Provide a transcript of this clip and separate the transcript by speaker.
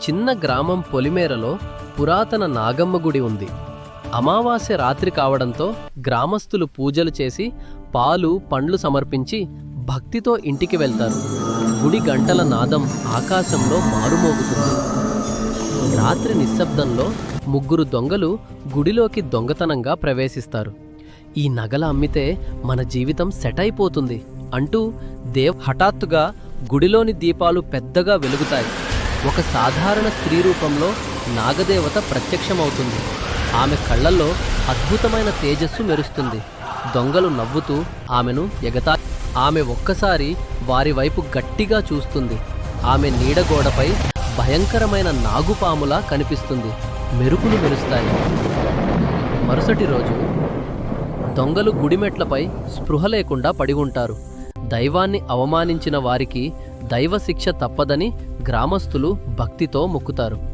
Speaker 1: చిన్న గ్రామం పొలిమేరలో పురాతన నాగమ్మ గుడి ఉంది. అమావాస్య రాత్రి కావడంతో గ్రామస్తులు పూజలు చేసి పాలు పండ్లు సమర్పించి భక్తితో ఇంటికి వెళ్తారు. గుడి గంటల నాదం ఆకాశంలో మారుమోగుతుంది. రాత్రి నిశ్శబ్దంలో ముగ్గురు దొంగలు గుడిలోకి దొంగతనంగా ప్రవేశిస్తారు. ఈ నగల అమ్మితే మన జీవితం సెట్ అయిపోతుంది అంటూ హఠాత్తుగా గుడిలోని దీపాలు పెద్దగా వెలుగుతాయి. ఒక సాధారణ స్త్రీ రూపంలో నాగదేవత ప్రత్యక్షమవుతుంది. ఆమె కళ్ళల్లో అద్భుతమైన తేజస్సు మెరుస్తుంది. దొంగలు నవ్వుతూ ఆమెను ఆమె ఒక్కసారి వారి వైపు గట్టిగా చూస్తుంది. ఆమె నీడగోడపై భయంకరమైన నాగుపాములా కనిపిస్తుంది. మెరుపులు మెరుస్తాయి. మరుసటి రోజు దొంగలు గుడిమెట్లపై స్పృహ లేకుండా పడి ఉంటారు. దైవాన్ని అవమానించిన వారికి దైవశిక్ష తప్పదని గ్రామస్తులు భక్తితో మొక్కుతారు.